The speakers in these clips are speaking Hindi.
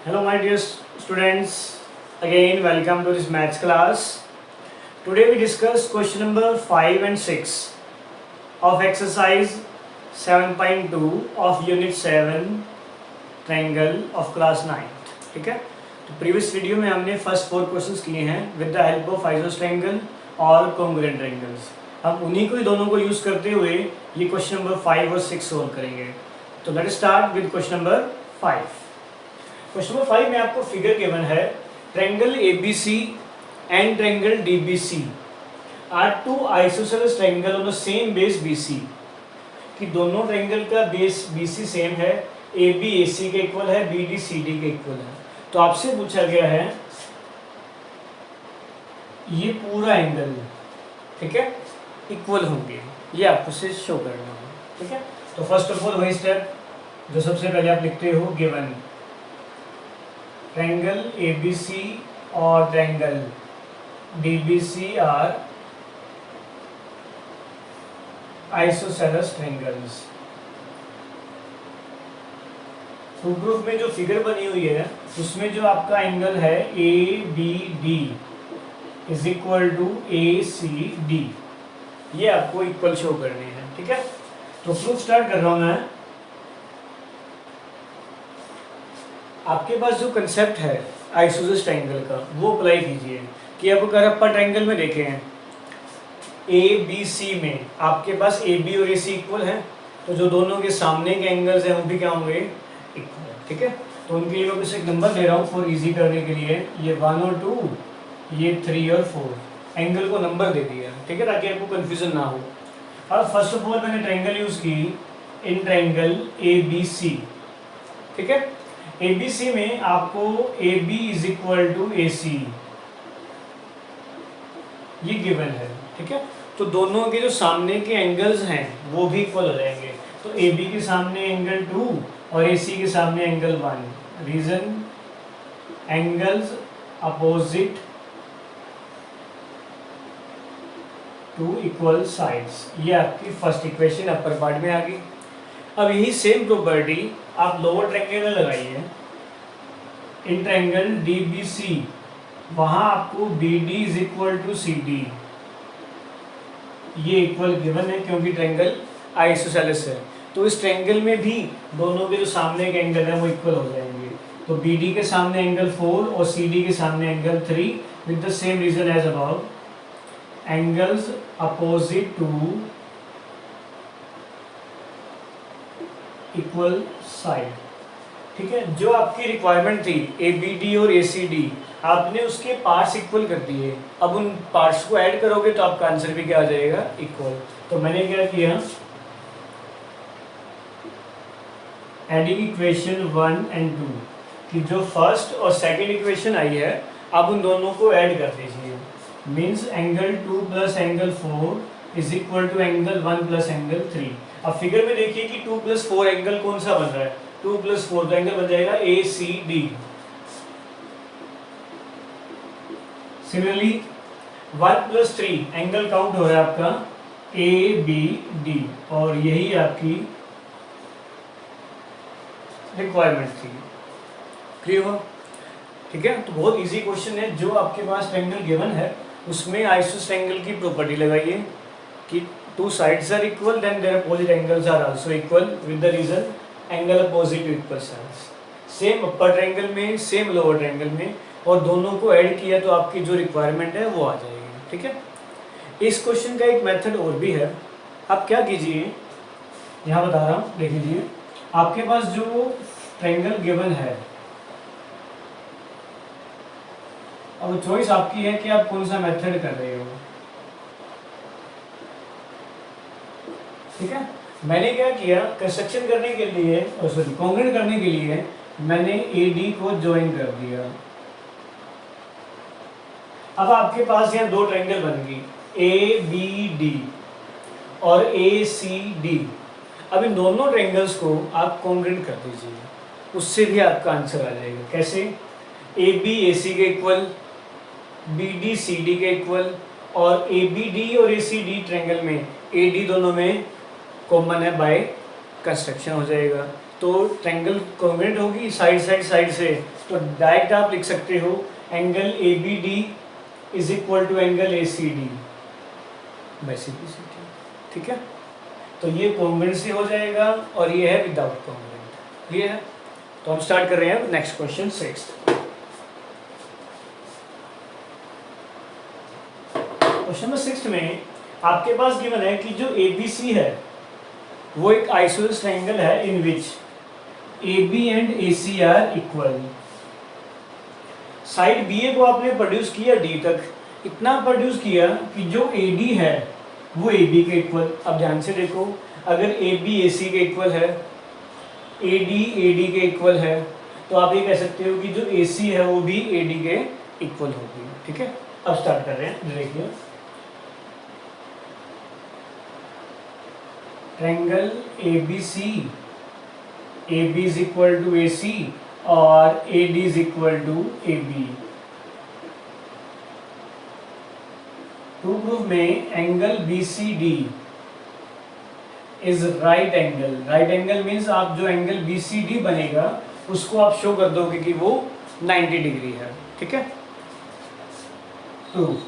Hello my dear students, again welcome to this maths class. Today we discuss question number 5 and 6 of exercise 7.2 of unit 7 triangle of class 9. ठीक है, तो प्रीवियस वीडियो में हमने फर्स्ट 4 क्वेश्चंस किए हैं विद द हेल्प ऑफ आइसोस ट्रायंगल और कॉन्ग्रुएंट ट्रायंगल्स. हम उन्हीं को ही दोनों को यूज़ करते हुए ये क्वेश्चन नंबर 5 और 6 सोल्व करेंगे. तो let start with question number 5. Question number 5 में आपको फिगर गिवन है triangle ABC and triangle DBC are two isosceles triangle on the same base BC. कि दोनों ट्रायंगल का बेस BC सेम है, AB AC के इक्वल है, BD CD के इक्वल है. तो आपसे पूछा गया है ये पूरा एंगल, ठीक है, इक्वल होंगे, ये आपको से शो करना है. ठीक है, तो फर्स्ट ऑफ ऑल वही स्टेप जो सबसे पहले आप लिखते हो, गिवन ट्रायंगल ABC और triangle DBC are isosceles triangles. तो प्रूफ में जो फिगर बनी हुई है उसमें जो आपका एंगल है ABD is equal to ACD, ये आपको इक्वल शो करने हैं. ठीक है, तो प्रूफ स्टार्ट कर रहा हूं मैं. आपके पास जो कंसेप्ट है आइसोसेलेस ट्रायंगल का वो अप्लाई कीजिए कि अब अगर अपर ट्रायंगल में देखें हैं ABC में आपके पास AB और AC इक्वल है, तो जो दोनों के सामने के एंगल्स हैं वो भी क्या होंगे, इक्वल. ठीक है, तो उनके लिए मैं कुछ एक नंबर दे रहा हूँ फॉर इजी करने के लिए. ये 1 और 2, ये 3 और 4 एंगल को नंबर दे दिया. ठीक है, ताकि आपको कन्फ्यूजन ना हो. अब फर्स्ट ऑफ ऑल मैंने ट्रायंगल यूज़ की इन ट्रायंगल ABC. ठीक है, ABC में आपको AB is equal to AC ये गिवन है. ठीक है, तो दोनों के जो सामने के एंगल्स हैं वो भी इक्वल हो जाएंगे. तो AB के सामने एंगल 2 और AC के सामने angle 1. Reason angles opposite to equal sides. ये आपकी फर्स्ट इक्वेशन अपर पार्ट में आ गई. अब यही सेम प्रॉपर्टी आप लोअर ट्रायंगल में लगाइए इन ट्रायंगल DBC. वहां आपको BD is equal to CD ये इक्वल गिवन है क्योंकि ट्रायंगल आइसोसेलेस है. तो इस ट्रायंगल में भी दोनों के जो सामने के एंगल हैं वो इक्वल हो जाएंगे. तो BD के सामने एंगल 4 और CD के सामने angle 3 with the same reason as above. Angles opposite to equal side. ठीक है, जो आपकी रिक्वायरमेंट थी ABD और ACD आपने उसके पार्ट्स इक्वल कर दिए. अब उन पार्ट्स को ऐड करोगे तो आपका आंसर भी क्या आ जाएगा, इक्वल. तो मैंने क्या किया, एडिंग इक्वेशन 1 एंड 2 कि जो फर्स्ट और सेकंड इक्वेशन आई है अब उन दोनों को ऐड कर दीजिए. Means angle 2 plus angle 4 is equal to angle 1 plus angle 3. अब फिगर में देखिए कि 2 प्लस 4 एंगल कौन सा बन रहा है, 2 प्लस 4 तो एंगल बन जाएगा ACD. Similarly 1 plus 3 angle count हो रहा है आपका ABD और यही आपकी रिक्वायरमेंट थी. क्लियर हो? ठीक है, तो बहुत इजी क्वेश्चन है. जो आपके पास ट्रायंगल गिवन है उसमें आइसोसेलेस ट्रायंगल की प्रॉपर्टी लगाइए कि two sides are equal then their opposite angles are also equal with the reason angle opposite to equal sides. Same upper triangle में सेम लोअर ट्रायंगल में और दोनों को ऐड किया तो आपकी जो रिक्वायरमेंट है वो आ जाएगी. ठीक है, इस क्वेश्चन का एक मेथड और भी है. आप क्या कीजिए, यहाँ बता रहा हूँ, देख लीजिए. आपके पास जो ट्रायंगल गिवन है अब चॉइस आपकी है कि आप कौन सा मेथड कर रहे हो. ठीक है, मैंने क्या किया, कंस्ट्रक्शन करने के लिए सॉरी कॉन्ग्रुएंट करने के लिए मैंने AD को ज्वाइन कर दिया. अब आपके पास यहाँ दो ट्रायंगल बन गई ABD और ACD. अब इन दोनों ट्रायंगल्स को आप कॉन्ग्रुएंट कर दीजिए, उससे भी आपका आंसर आ जाएगा. कैसे, AB AC के इक्वल, BD CD के इक्वल और ABD और ACD ट्रायंगल में AD दोनों में कॉमन है बाय कंस्ट्रक्शन हो जाएगा. तो ट्रायंगल कॉन्ग्रुएंट होगी साइड से, तो डायरेक्ट आप लिख सकते हो angle A B D is equal to angle A C D by C B C T. ठीक है, तो ये कॉन्ग्रुएंट से हो जाएगा और ये है विदाउट कॉन्ग्रुएंट। क्लियर है? तो हम स्टार्ट कर रहे हैं नेक्स्ट क्वेश्चन 6। क्वेश्चन नंबर 6 में आपके पास गिवन है कि जो ABC है वो एक आइसोसेलेस ट्रायंगल है in which AB and AC are equal. Side BA को आपने प्रोड्यूस किया D तक, इतना प्रोड्यूस किया कि जो AD है वो AB के इक्वल। अब ध्यान से देखो, अगर AB AC के इक्वल है, AD AD के इक्वल है, तो आप ये कह सकते हो कि जो AC है वो भी AD के इक्वल होगी। ठीक है, अब स्टार्ट कर रहे हैं। देखिए triangle ABC, AB is equal to AC और AD is equal to AB। To prove में angle BCD is right angle. Right angle means आप जो एंगल BCD बनेगा उसको आप शो कर दोगे कि वो 90 डिग्री है। ठीक है, तो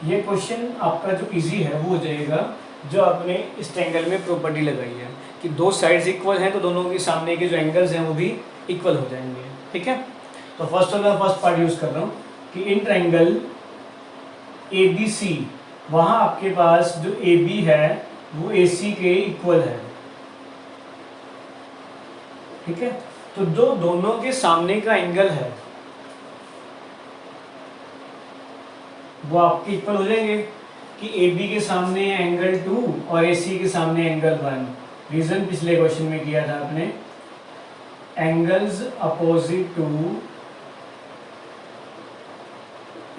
ये क्वेश्चन आपका जो इजी है वो हो जाएगा जो आपने इस ट्रायंगल में प्रॉपर्टी लगाई है कि दो साइड्स इक्वल हैं तो दोनों के सामने के जो एंगल्स हैं वो भी इक्वल हो जाएंगे। ठीक है, तो first of first part use कर रहा हूँ कि इन ट्रायंगल ABC वहाँ आपके पास जो AB है वो AC के इक्वल है। ठीक है, तो जो दोनों के सामने का एंगल है वो आपके इक्वल हो जाएंगे कि AB के सामने एंगल 2 और AC के सामने एंगल 1। रीजन पिछले क्वेश्चन में किया था आपने, angles opposite to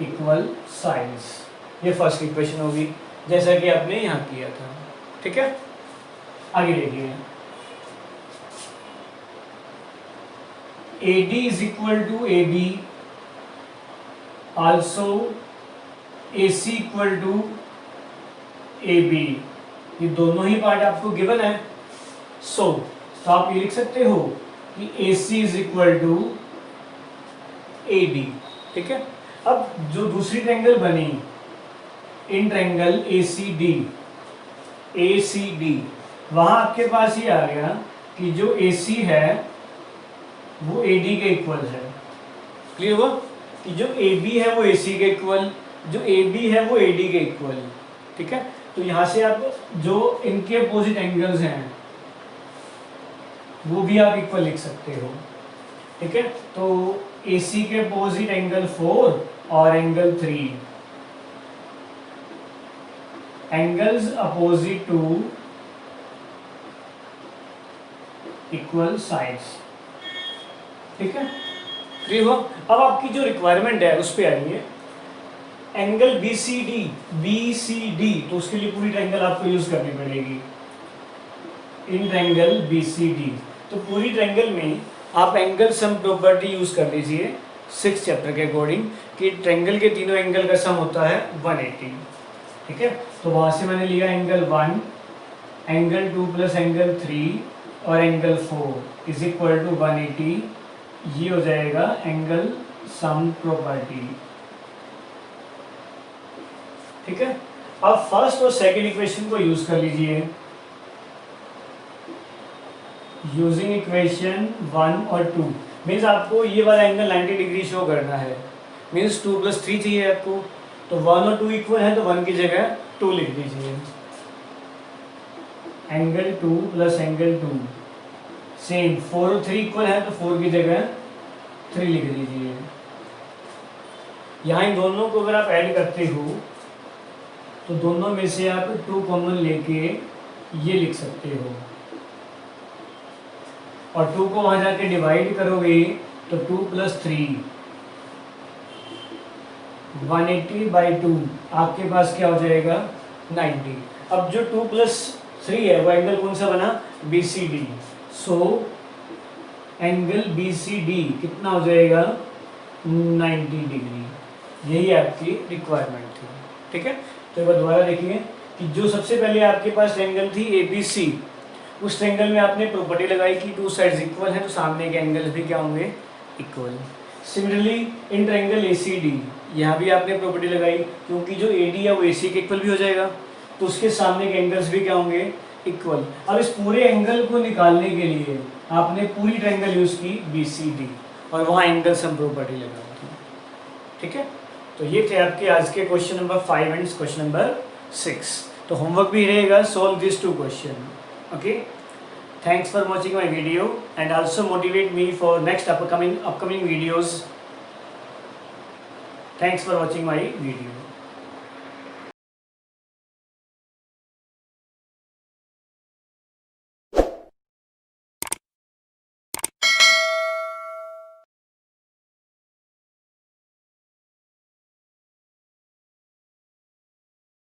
equal sides. ये फर्स्ट इक्वेशन होगी जैसा कि आपने यहाँ किया था। ठीक है, आगे देखिए AD is equal to AB, also AC equal to AB। ये दोनों ही पार्ट आपको गिवन है। तो आप ये लिख सकते हो कि AC is equal to AD। ठीक है, अब जो दूसरी ट्रायंगल बनी इन ट्रायंगल ACD वहां आपके पास ये आ गया कि जो AC है वो AD के इक्वल है। क्लियर हुआ कि जो AB है वो AC के इक्वल, जो AB है वो AD के इक्वल। ठीक है, तो यहाँ से आप जो इनके अपोजिट एंगल्स हैं वो भी आप इक्वल लिख सकते हो। ठीक है, तो AC के अपोजिट एंगल 4 और angle 3, angles opposite to equal sides. ठीक है, क्लियर हुआ। अब आपकी जो रिक्वायरमेंट है उस पे आएंगे। एंगल BCD, तो उसके लिए पूरी ट्रायंगल आपको यूज करनी पड़ेगी। इन ट्रायंगल BCD, तो पूरी ट्रायंगल में आप एंगल सम प्रॉपर्टी यूज कर लीजिए 6 चैप्टर के अकॉर्डिंग कि ट्रायंगल के तीनों एंगल का सम होता है 180। ठीक है, तो वहां से मैंने लिया एंगल 1, एंगल 2 प्लस एंगल 3 और एंगल 4 इज इक्वल टू 180। ये हो जाएगा एंगल सम प्रॉपर्टी। ठीक है, अब फर्स्ट और सेकंड इक्वेशन को यूज कर लीजिए। यूजिंग इक्वेशन 1 और 2 मीन्स आपको ये वाला एंगल 90 डिग्री शो करना है, मीन्स 2 + 3 चाहिए आपको, तो 1 और 2 इक्वल है तो 1 की जगह 2 लिख दीजिए। एंगल 2 प्लस एंगल 2 सेम, 4 और 3 इक्वल है तो 4 की जगह 3 लिख दीजिए। यहाँ इन दोनों को अगर आप ऐड करते हो तो दोनों में से आप 2 कॉमन लेके ये लिख सकते हो और 2 को वहां जाके डिवाइड करोगे तो 2 + 3 180/2 आपके पास क्या हो जाएगा 90। अब जो 2 + 3 है वो एंगल कौन सा बना BCD। सो एंगल BCD कितना हो जाएगा 90 डिग्री। यही आपकी रिक्वायरमेंट थी। ठीक है, तो एक बार दोबारा देखिए कि जो सबसे पहले आपके पास एंगल थी ABC उस ट्रायंगल में आपने प्रॉपर्टी लगाई कि टू साइड्स इक्वल है तो सामने के एंगल्स भी क्या होंगे, equal. Similarly in triangle A C D, यहाँ भी आपने प्रॉपर्टी लगाई क्योंकि जो ए डी है वो ए सी के इक्वल भी हो जाएगा, तो उसके सामने के एंगल्स भी क्या होंगे, इक्वल। अब इस पूरे एंगल को निकालने के लिए आपने पूरी ट्रायंगल यूज़ की बी सी डी, और वहाँ एंगल्स हम प्रॉपर्टी लगा दी। ठीक है, तो ये थे आपके आज के question number 5 and question number 6। तो होमवर्क भी रहेगा, solve this 2 question. Okay, thanks for watching my video and also motivate me for next upcoming videos. Thanks for watching my video.